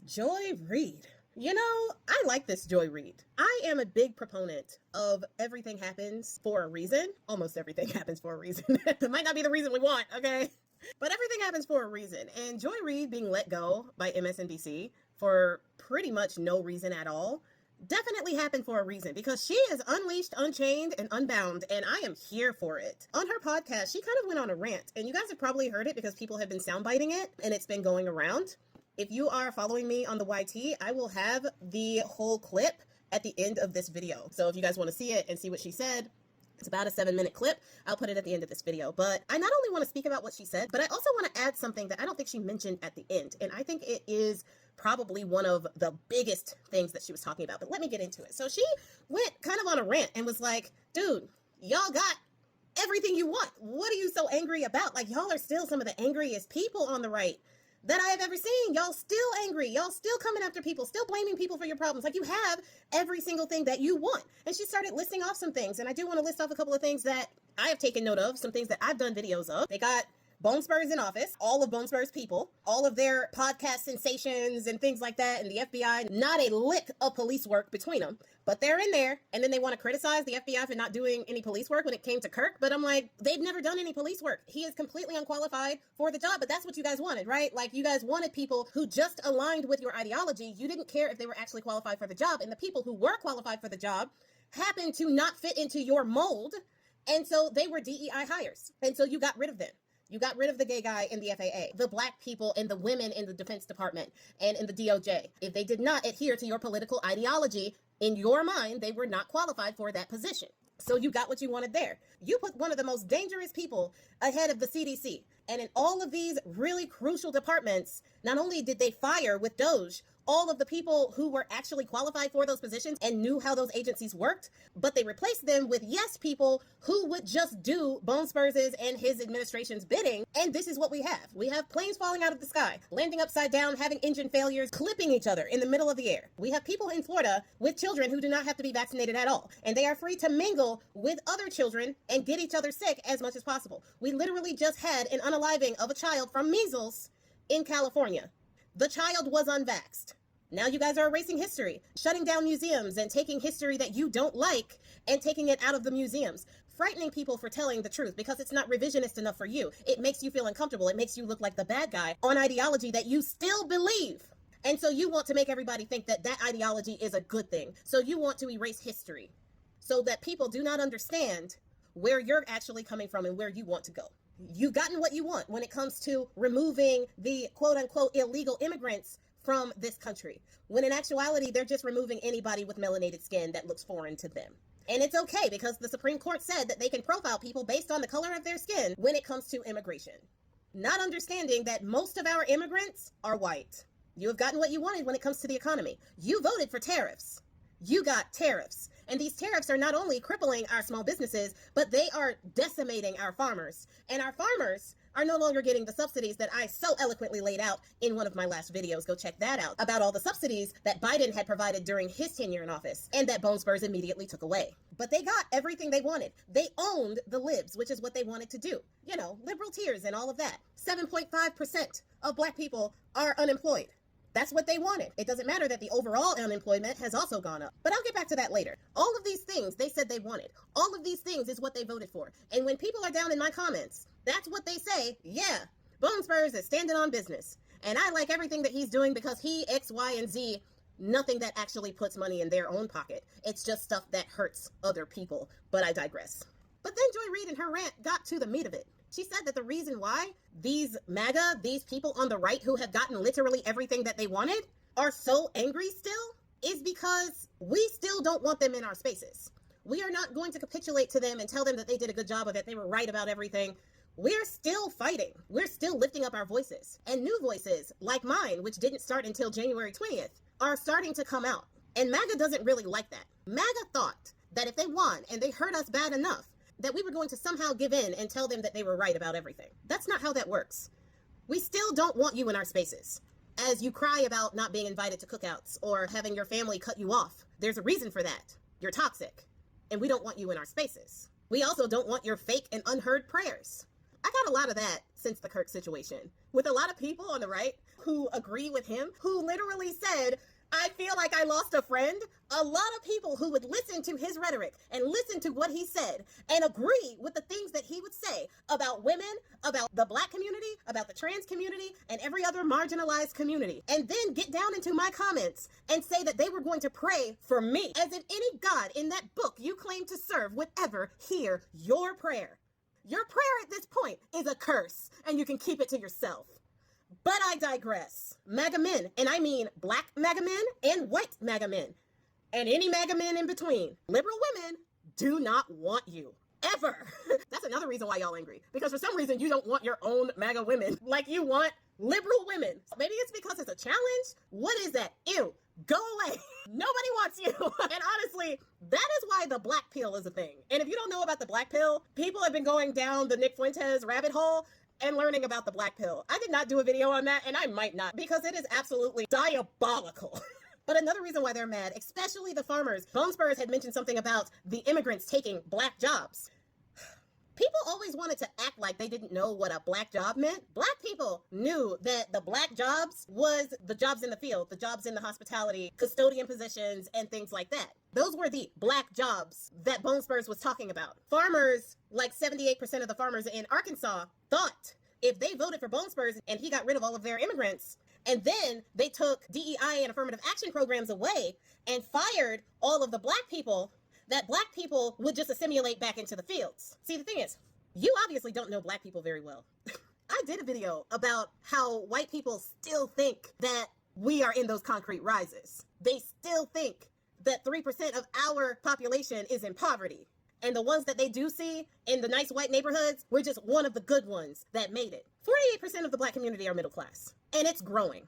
Joy Reid. You know, I like this Joy Reid. I am a big proponent of everything happens for a reason. Almost everything happens for a reason. It might not be the reason we want, okay? But everything happens for a reason. And Joy Reid being let go by MSNBC for pretty much no reason at all definitely happened for a reason, because she is unleashed, unchained, and unbound, and I am here for it. On her podcast, she kind of went on a rant, and you guys have probably heard it because people have been soundbiting it, and it's been going around. If you are following me on the YT, I will have the whole clip at the end of this video. So if you guys want to see it and see what she said, it's about a 7-minute clip. I'll put it at the end of this video. But I not only want to speak about what she said, but I also want to add something that I don't think she mentioned at the end. And I think it is probably one of the biggest things that she was talking about. But let me get into it. So she went kind of on a rant and was like, dude, y'all got everything you want. What are you so angry about? Like, y'all are still some of the angriest people on the right that I have ever seen. Y'all still angry. Y'all still coming after people, still blaming people for your problems. Like, you have every single thing that you want. And she started listing off some things. And I do want to list off a couple of things that I have taken note of, some things that I've done videos of. They got Bone Spurs in office, all of Bone Spurs people, all of their podcast sensations and things like that, and the FBI, not a lick of police work between them, but they're in there. And then they want to criticize the FBI for not doing any police work when it came to Kirk. But I'm like, they've never done any police work. He is completely unqualified for the job, but that's what you guys wanted, right? Like, you guys wanted people who just aligned with your ideology. You didn't care if they were actually qualified for the job. And the people who were qualified for the job happened to not fit into your mold. And so they were DEI hires. And so you got rid of them. You got rid of the gay guy in the FAA, the black people and the women in the Defense Department and in the DOJ. If they did not adhere to your political ideology, in your mind, they were not qualified for that position. So you got what you wanted there. You put one of the most dangerous people ahead of the CDC. And in all of these really crucial departments, not only did they fire with Doge all of the people who were actually qualified for those positions and knew how those agencies worked, but they replaced them with yes people who would just do Bone Spurs' and his administration's bidding. And this is what we have. We have planes falling out of the sky, landing upside down, having engine failures, clipping each other in the middle of the air. We have people in Florida with children who do not have to be vaccinated at all, and they are free to mingle with other children and get each other sick as much as possible. We literally just had an unaliving of a child from measles in California. The child was unvaxxed. Now you guys are erasing history, shutting down museums and taking history that you don't like and taking it out of the museums, frightening people for telling the truth because it's not revisionist enough for you. It makes you feel uncomfortable. It makes you look like the bad guy on ideology that you still believe. And so you want to make everybody think that that ideology is a good thing. So you want to erase history so that people do not understand where you're actually coming from and where you want to go. You've gotten what you want when it comes to removing the quote unquote illegal immigrants from this country, when in actuality, they're just removing anybody with melanated skin that looks foreign to them. And it's okay because the Supreme Court said that they can profile people based on the color of their skin when it comes to immigration. Not understanding that most of our immigrants are white. You have gotten what you wanted when it comes to the economy. You voted for tariffs. You got tariffs. And these tariffs are not only crippling our small businesses, but they are decimating our farmers. And our farmers are no longer getting the subsidies that I so eloquently laid out in one of my last videos. Go check that out, about all the subsidies that Biden had provided during his tenure in office and that Bone Spurs immediately took away. But they got everything they wanted. They owned the Libs, which is what they wanted to do. You know, liberal tears and all of that. 7.5% of black people are unemployed. That's what they wanted. It doesn't matter that the overall unemployment has also gone up. But I'll get back to that later. All of these things they said they wanted. All of these things is what they voted for. And when people are down in my comments, that's what they say. Yeah, Bone Spurs is standing on business. And I like everything that he's doing because he X, Y, and Z, nothing that actually puts money in their own pocket. It's just stuff that hurts other people. But I digress. But then Joy Reid in her rant got to the meat of it. She said that the reason why these MAGA, these people on the right who have gotten literally everything that they wanted, are so angry still is because we still don't want them in our spaces. We are not going to capitulate to them and tell them that they did a good job or that they were right about everything. We're still fighting. We're still lifting up our voices. And new voices, like mine, which didn't start until January 20th, are starting to come out. And MAGA doesn't really like that. MAGA thought that if they won and they hurt us bad enough, that we were going to somehow give in and tell them that they were right about everything. That's not how that works. We still don't want you in our spaces. As you cry about not being invited to cookouts or having your family cut you off, there's a reason for that. You're toxic, and we don't want you in our spaces. We also don't want your fake and unheard prayers. I got a lot of that since the Kirk situation. With a lot of people on the right, who agree with him, who literally said, I feel like I lost a friend. A lot of people who would listen to his rhetoric and listen to what he said and agree with the things that he would say about women, about the Black community, about the trans community, and every other marginalized community, and then get down into my comments and say that they were going to pray for me, as if any God in that book you claim to serve would ever hear your prayer. Your prayer at this point is a curse, and you can keep it to yourself. But I digress. MAGA men, and I mean Black MAGA men and white MAGA men, and any MAGA men in between. Liberal women do not want you. Ever. That's another reason why y'all angry. Because for some reason you don't want your own MAGA women like you want liberal women. Maybe it's because it's a challenge. What is that? Ew. Go away. Nobody wants you. And honestly, that is why the black pill is a thing. And if you don't know about the black pill, people have been going down the Nick Fuentes rabbit hole and learning about the black pill. I did not do a video on that, and I might not, because it is absolutely diabolical. But another reason why they're mad, especially the farmers, Bone Spurs had mentioned something about the immigrants taking black jobs. People always wanted to act like they didn't know what a black job meant. Black people knew that the black jobs was the jobs in the field, the jobs in the hospitality, custodian positions, and things like that. Those were the black jobs that Bone Spurs was talking about. Farmers, like 78% of the farmers in Arkansas, thought if they voted for Bone Spurs and he got rid of all of their immigrants, and then they took DEI and affirmative action programs away and fired all of the black people, that black people would just assimilate back into the fields. See, the thing is, you obviously don't know black people very well. I did a video about how white people still think that we are in those concrete rises. They still think that 3% of our population is in poverty. And the ones that they do see in the nice white neighborhoods, we're just one of the good ones that made it. 48% of the black community are middle class, and it's growing,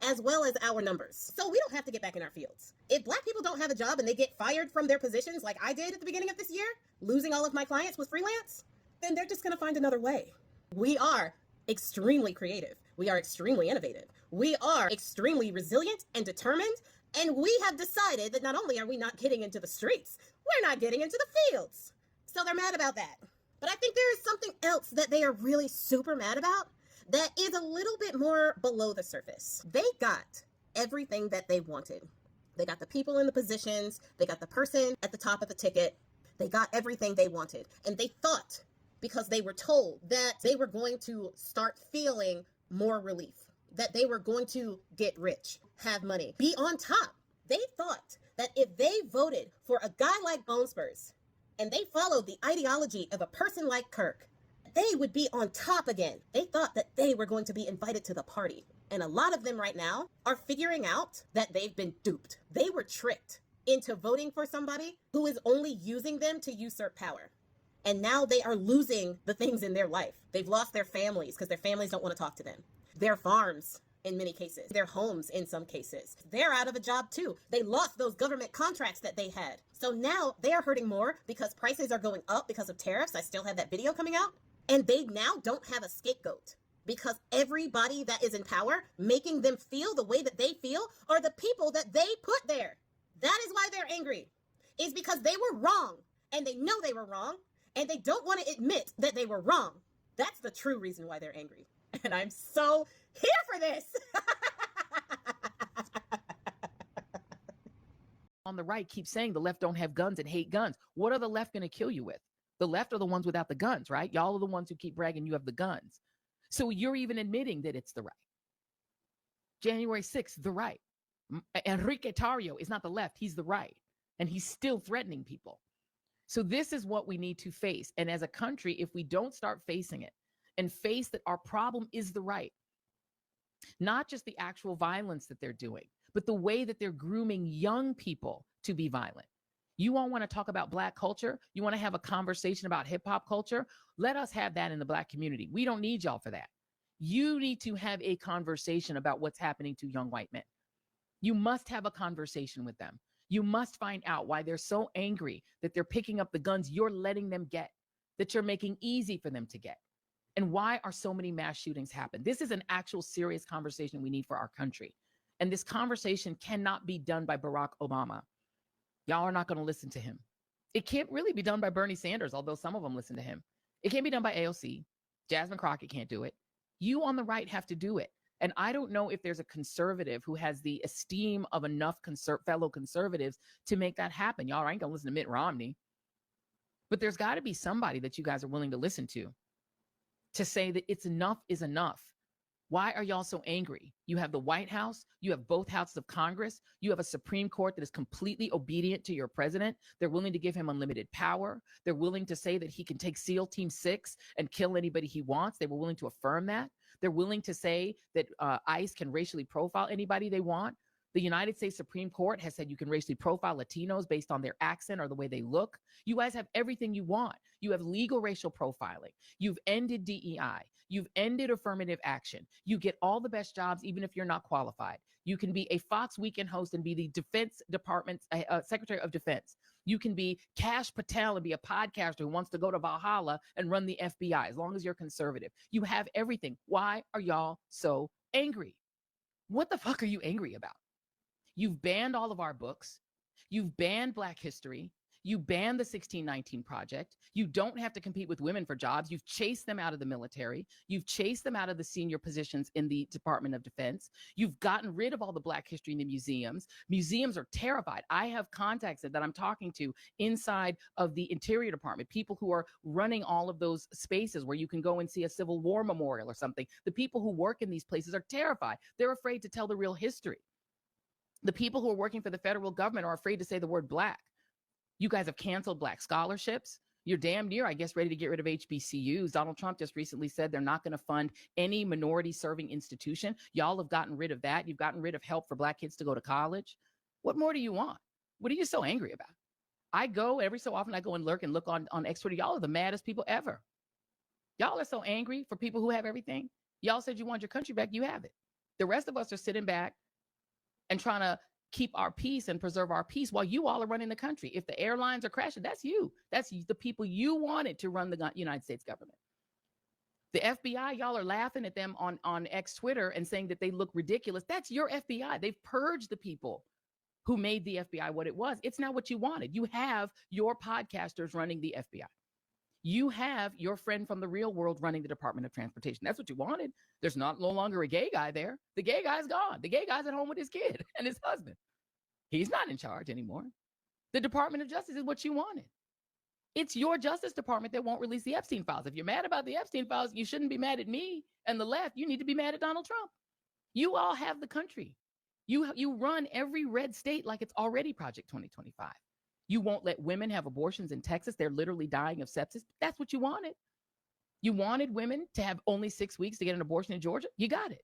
as well as our numbers. So we don't have to get back in our fields. If black people don't have a job and they get fired from their positions like I did at the beginning of this year, losing all of my clients with freelance, then they're just gonna find another way. We are extremely creative. We are extremely innovative. We are extremely resilient and determined. And we have decided that not only are we not getting into the streets, we're not getting into the fields. So they're mad about that. But I think there is something else that they are really super mad about that is a little bit more below the surface. They got everything that they wanted. They got the people in the positions. They got the person at the top of the ticket. They got everything they wanted. And they thought, because they were told that they were going to start feeling more relief, that they were going to get rich, have money, be on top. They thought that if they voted for a guy like Bone Spurs and they followed the ideology of a person like Kirk, they would be on top again. They thought that they were going to be invited to the party. And a lot of them right now are figuring out that they've been duped. They were tricked into voting for somebody who is only using them to usurp power. And now they are losing the things in their life. They've lost their families because their families don't want to talk to them. Their farms, in many cases, their homes in some cases. They're out of a job too. They lost those government contracts that they had. So now they are hurting more because prices are going up because of tariffs. I still have that video coming out. And they now don't have a scapegoat because everybody that is in power, making them feel the way that they feel, are the people that they put there. That is why they're angry. Is because they were wrong and they know they were wrong and they don't want to admit that they were wrong. That's the true reason why they're angry. And I'm so here for this. On the right keep saying the left don't have guns and hate guns. What are the left going to kill you with? The left are the ones without the guns, right? Y'all are the ones who keep bragging you have the guns. So you're even admitting that it's the right. January 6th, the right. Enrique Tarrio is not the left. He's the right. And he's still threatening people. So this is what we need to face. And as a country, if we don't start facing it and face that our problem is the right, not just the actual violence that they're doing, but the way that they're grooming young people to be violent. You all want to talk about Black culture? You want to have a conversation about hip hop culture? Let us have that in the Black community. We don't need y'all for that. You need to have a conversation about what's happening to young white men. You must have a conversation with them. You must find out why they're so angry that they're picking up the guns you're letting them get, that you're making easy for them to get. And why are so many mass shootings happen? This is an actual serious conversation we need for our country. And this conversation cannot be done by Barack Obama. Y'all are not going to listen to him. It can't really be done by Bernie Sanders, although some of them listen to him. It can't be done by AOC. Jasmine Crockett can't do it. You on the right have to do it. And I don't know if there's a conservative who has the esteem of enough fellow conservatives to make that happen. Y'all ain't gonna listen to Mitt Romney. But there's got to be somebody that you guys are willing to listen to say that it's enough is enough. Why are y'all so angry? You have the White House, you have both houses of Congress, you have a Supreme Court that is completely obedient to your president. They're willing to give him unlimited power. They're willing to say that he can take SEAL Team 6 and kill anybody he wants. They were willing to affirm that. They're willing to say that ICE can racially profile anybody they want. The United States Supreme Court has said you can racially profile Latinos based on their accent or the way they look. You guys have everything you want. You have legal racial profiling. You've ended DEI. You've ended affirmative action. You get all the best jobs, even if you're not qualified. You can be a Fox Weekend host and be the Defense Department's Secretary of Defense. You can be Kash Patel and be a podcaster who wants to go to Valhalla and run the FBI, as long as you're conservative. You have everything. Why are y'all so angry? What the fuck are you angry about? You've banned all of our books. You've banned Black history. You banned the 1619 Project. You don't have to compete with women for jobs. You've chased them out of the military. You've chased them out of the senior positions in the Department of Defense. You've gotten rid of all the Black history in the museums. Museums are terrified. I have contacts that I'm talking to inside of the Interior Department, people who are running all of those spaces where you can go and see a Civil War memorial or something. The people who work in these places are terrified. They're afraid to tell the real history. The people who are working for the federal government are afraid to say the word Black. You guys have canceled Black scholarships. You're damn near, I guess, ready to get rid of HBCUs. Donald Trump just recently said they're not going to fund any minority serving institution. Y'all have gotten rid of that. You've gotten rid of help for Black kids to go to college. What more do you want? What are you so angry about? I go every so often, I go and look on X Twitter. Y'all are the maddest people ever. Y'all are so angry for people who have everything. Y'all said you want your country back. You have it. The rest of us are sitting back and trying to keep our peace and preserve our peace while you all are running the country. If the airlines are crashing, that's you. That's the people you wanted to run the United States government. The FBI, y'all are laughing at them on X Twitter and saying that they look ridiculous. That's your FBI. They've purged the people who made the FBI what it was. It's not what you wanted. You have your podcasters running the FBI. You have your friend from the real world running the Department of Transportation. That's what you wanted. There's no longer a gay guy there. The gay guy's gone. The gay guy's at home with his kid and his husband. He's not in charge anymore. The Department of Justice is what you wanted. It's your Justice Department that won't release the Epstein files. If you're mad about the Epstein files, you shouldn't be mad at me and the left. You need to be mad at Donald Trump. You all have the country. You run every red state like it's already Project 2025. You won't let women have abortions in Texas. They're literally dying of sepsis. That's what you wanted. You wanted women to have only 6 weeks to get an abortion in Georgia. You got it.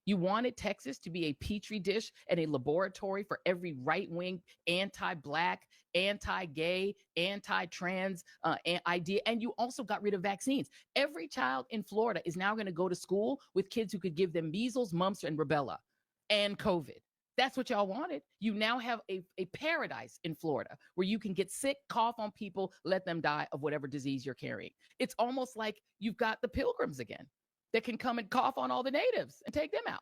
You wanted Texas to be a petri dish and a laboratory for every right-wing, anti-Black, anti-gay, anti-trans idea. And you also got rid of vaccines. Every child in Florida is now going to go to school with kids who could give them measles, mumps, and rubella and COVID. That's what y'all wanted. You now have a paradise in Florida where you can get sick, cough on people, let them die of whatever disease you're carrying. It's almost like you've got the pilgrims again that can come and cough on all the natives and take them out.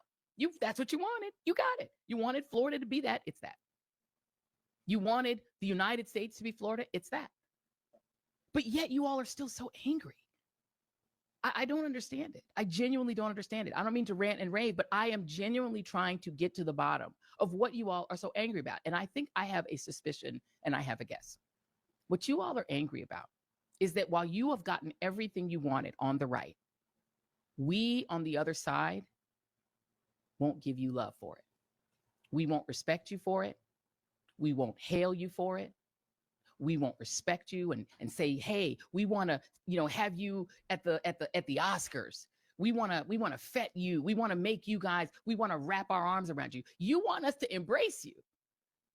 That's what you wanted. You got it. You wanted Florida to be that. It's that. You wanted the United States to be Florida. It's that. But yet you all are still so angry. I don't understand it. I genuinely don't understand it. I don't mean to rant and rave, but I am genuinely trying to get to the bottom of what you all are so angry about. And I think I have a suspicion and I have a guess. What you all are angry about is that while you have gotten everything you wanted on the right, we on the other side won't give you love for it. We won't respect you for it. We won't hail you for it. We won't respect you and say, hey, we want to, have you at the Oscars. We want to fet you. We want to make you guys, we want to wrap our arms around you. You want us to embrace you.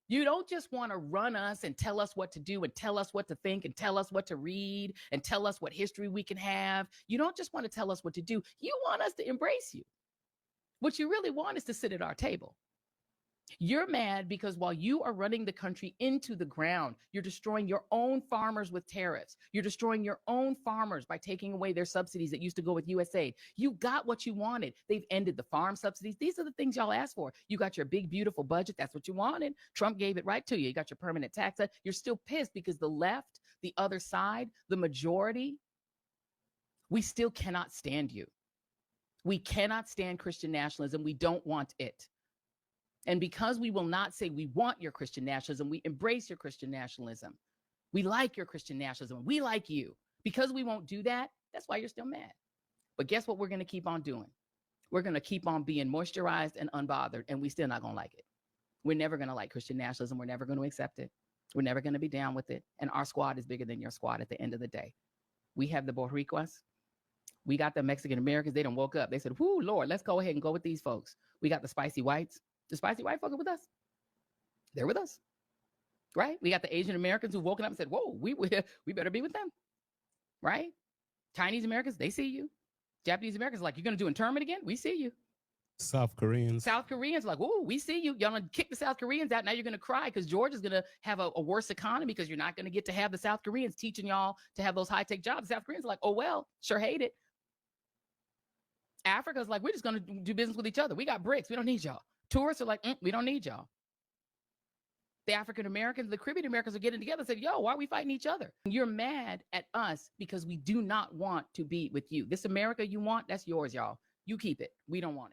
You don't just want to run us and tell us what to do and tell us what to think and tell us what to read and tell us what history we can have. You don't just want to tell us what to do. You want us to embrace you. What you really want is to sit at our table. You're mad because while you are running the country into the ground, you're destroying your own farmers with tariffs. You're destroying your own farmers by taking away their subsidies that used to go with USAID. You got what you wanted. They've ended the farm subsidies. These are the things y'all asked for. You got your big, beautiful budget. That's what you wanted. Trump gave it right to you. You got your permanent tax cut. You're still pissed because the left, the other side, the majority, we still cannot stand you. We cannot stand Christian nationalism. We don't want it. And because we will not say we want your Christian nationalism, we embrace your Christian nationalism. We like your Christian nationalism. We like you. Because we won't do that, that's why you're still mad. But guess what we're going to keep on doing? We're going to keep on being moisturized and unbothered, and we still not going to like it. We're never going to like Christian nationalism. We're never going to accept it. We're never going to be down with it. And our squad is bigger than your squad at the end of the day. We have the Boricuas. We got the Mexican Americans. They done woke up. They said, whoo, Lord, let's go ahead and go with these folks. We got the spicy whites. The spicy white folks are with us. They're with us. Right? We got the Asian Americans who woken up and said, whoa, we better be with them. Right? Chinese Americans, they see you. Japanese Americans are like, you're going to do internment again? We see you. South Koreans are like, oh, we see you. Y'all gonna kick the South Koreans out. Now you're going to cry because Georgia's going to have a worse economy because you're not going to get to have the South Koreans teaching y'all to have those high-tech jobs. The South Koreans are like, oh, well, sure hate it. Africa's like, we're just going to do business with each other. We got BRICS. We don't need y'all. Tourists are like, we don't need y'all. The African Americans, the Caribbean Americans are getting together and said, yo, why are we fighting each other? You're mad at us because we do not want to be with you. This America you want, that's yours, y'all. You keep it. We don't want it.